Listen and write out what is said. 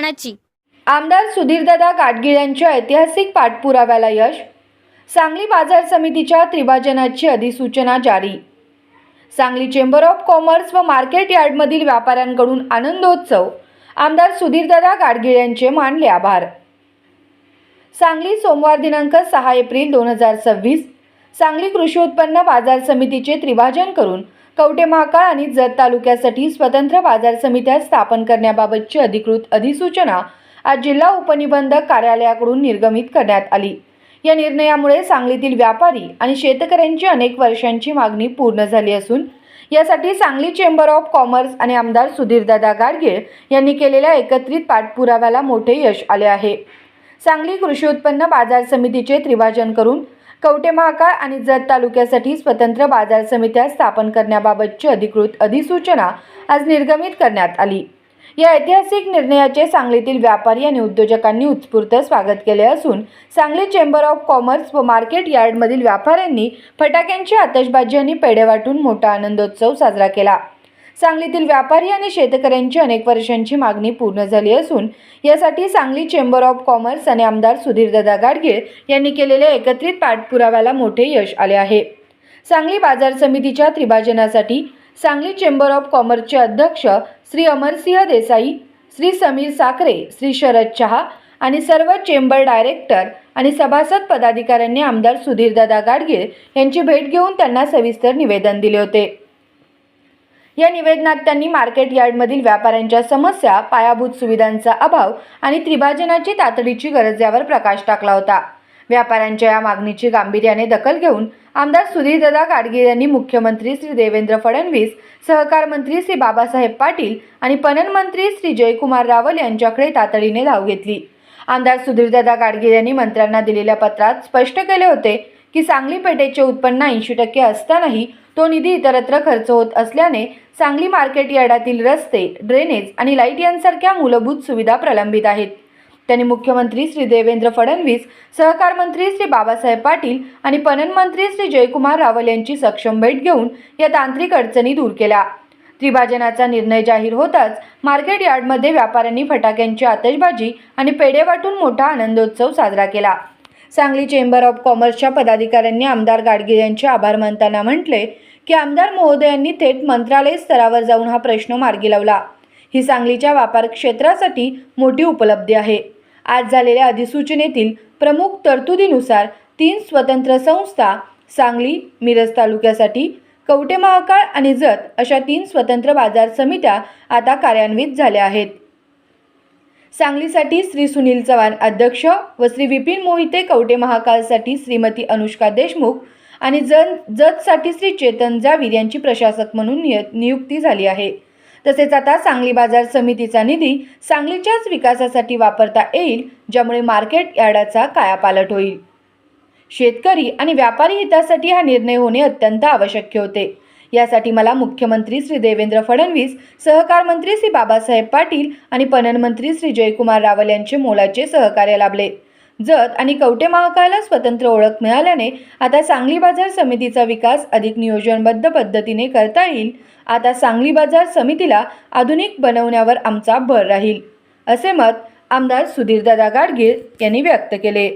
मानाची। आमदार सुधीरदादा गाडगीळ यांच्या ऐतिहासिक पाठपुराव्याला यश। सांगली बाजार समितीच्या त्रिभाजनाची अधिसूचना जारी। सांगली चेंबर ऑफ कॉमर्स व मार्केट यार्डमधील व्यापाऱ्यांकडून आनंदोत्सव। आमदार सुधीरदादा गाडगीळ यांचे मानले आभार। सांगली सोमवार दिनांक 6 एप्रिल 2026 सांगली कृषी उत्पन्न बाजार समितीचे त्रिभाजन करून कवठे महाकाळ आणि जत तालुक्यासाठी स्वतंत्र बाजार समित्या स्थापन करण्याबाबतची अधिकृत अधिसूचना आज जिल्हा उपनिबंधक कार्यालयाकडून निर्गमित करण्यात आली। या निर्णयामुळे सांगलीतील व्यापारी आणि शेतकऱ्यांची अनेक वर्षांची मागणी पूर्ण झाली असून यासाठी सांगली चेंबर ऑफ कॉमर्स आणि आमदार सुधीरदादा गाडगीळ यांनी केलेल्या एकत्रित पाठपुराव्याला मोठे यश आले आहे। सांगली कृषी उत्पन्न बाजार समितीचे त्रिभाजन करून कवठे महाकाळ आणि जत तालुक्यासाठी स्वतंत्र बाजार समित्या स्थापन करण्याबाबतची अधिकृत अधिसूचना आज निर्गमित करण्यात आली। या ऐतिहासिक निर्णयाचे सांगलीतील व्यापारी आणि उद्योजकांनी उत्स्फूर्त स्वागत केले असून सांगली चेंबर ऑफ कॉमर्स व मार्केट यार्डमधील व्यापाऱ्यांनी फटाक्यांची आतषबाजी आणि पेढे वाटून मोठा आनंदोत्सव साजरा केला। सांगलीतील व्यापारी आणि शेतकऱ्यांची अनेक वर्षांची मागणी पूर्ण झाली असून यासाठी सांगली चेंबर ऑफ कॉमर्स आणि आमदार सुधीरदादा गाडगीळ यांनी केलेल्या एकत्रित पाठपुराव्याला मोठे यश आले आहे। सांगली बाजार समितीच्या त्रिभाजनासाठी सांगली चेंबर ऑफ कॉमर्सचे अध्यक्ष श्री अमरसिंह देसाई, श्री समीर साखरे, श्री शरद चहा आणि सर्व चेंबर डायरेक्टर आणि सभासद पदाधिकाऱ्यांनी आमदार सुधीरदादा गाडगीळ यांची भेट घेऊन त्यांना सविस्तर निवेदन दिले होते। या निवेदनात त्यांनी मार्केट यार्डमधील व्यापाऱ्यांच्या समस्या, पायाभूत सुविधांचा अभाव आणि त्रिभाजनाची तातडीची गरज यावर प्रकाश टाकला होता। व्यापाऱ्यांच्या या मागणीची गांभीर्याने दखल घेऊन आमदार सुधीरदादा गाडगीळ यांनी मुख्यमंत्री श्री देवेंद्र फडणवीस, सहकार मंत्री श्री बाबासाहेब पाटील आणि पणन मंत्री श्री जयकुमार रावल यांच्याकडे तातडीने धाव घेतली। आमदार सुधीरदादा गाडगीळ यांनी मंत्र्यांना दिलेल्या पत्रात स्पष्ट केले होते की सांगली पेठेचे उत्पन्न 80% असतानाही तो निधी इतरत्र खर्च होत असल्याने सांगली मार्केट यार्डातील रस्ते, ड्रेनेज आणि लाईट यांसारख्या मूलभूत सुविधा प्रलंबित आहेत। त्यांनी मुख्यमंत्री श्री देवेंद्र फडणवीस, सहकार मंत्री श्री बाबासाहेब पाटील आणि पणन मंत्री श्री जयकुमार रावल यांची सक्षम भेट घेऊन या तांत्रिक अडचणी दूर केल्या। त्रिभाजनाचा निर्णय जाहीर होताच मार्केट यार्डमध्ये व्यापाऱ्यांनी फटाक्यांची आतषबाजी आणि पेढे वाटून मोठा आनंदोत्सव साजरा केला। सांगली चेंबर ऑफ कॉमर्सच्या पदाधिकाऱ्यांनी आमदार गाडगीळ यांचे आभार मानताना म्हटले की आमदार महोदयांनी थेट मंत्रालय स्तरावर जाऊन हा प्रश्न मार्गी लावला। ही सांगलीच्या व्यापार क्षेत्रासाठी मोठी उपलब्धी आहे। आज झालेल्या अधिसूचनेतील प्रमुख तरतुदीनुसार 3 स्वतंत्र संस्था सांगली, मिरज तालुक्यासाठी कवठे महाकाळ आणि जत अशा 3 स्वतंत्र बाजार समित्या आता कार्यान्वित झाल्या आहेत। सांगलीसाठी श्री सुनील चव्हाण अध्यक्ष व श्री विपिन मोहिते, कवठे महाकाळसाठी श्रीमती अनुष्का देशमुख आणि जतसाठी श्री चेतन जावीर यांची प्रशासक म्हणून नियुक्ती झाली आहे। तसेच आता सांगली बाजार समितीचा निधी सांगलीच्याच विकासासाठी वापरता येईल, ज्यामुळे मार्केट यार्डाचा कायापालट होईल। शेतकरी आणि व्यापारी हितासाठी हा निर्णय होणे अत्यंत आवश्यक होते। यासाठी मला मुख्यमंत्री श्री देवेंद्र फडणवीस, सहकार मंत्री श्री बाबासाहेब पाटील आणि पणन मंत्री श्री जयकुमार रावल यांचे मोलाचे सहकार्य लाभले। जत आणि कवठे महाकाळला स्वतंत्र ओळख मिळाल्याने आता सांगली बाजार समितीचा विकास अधिक नियोजनबद्ध पद्धतीने करता येईल। आता सांगली बाजार समितीला आधुनिक बनवण्यावर आमचा भर राहील, असे मत आमदार सुधीरदादा गाडगीळ यांनी व्यक्त केले।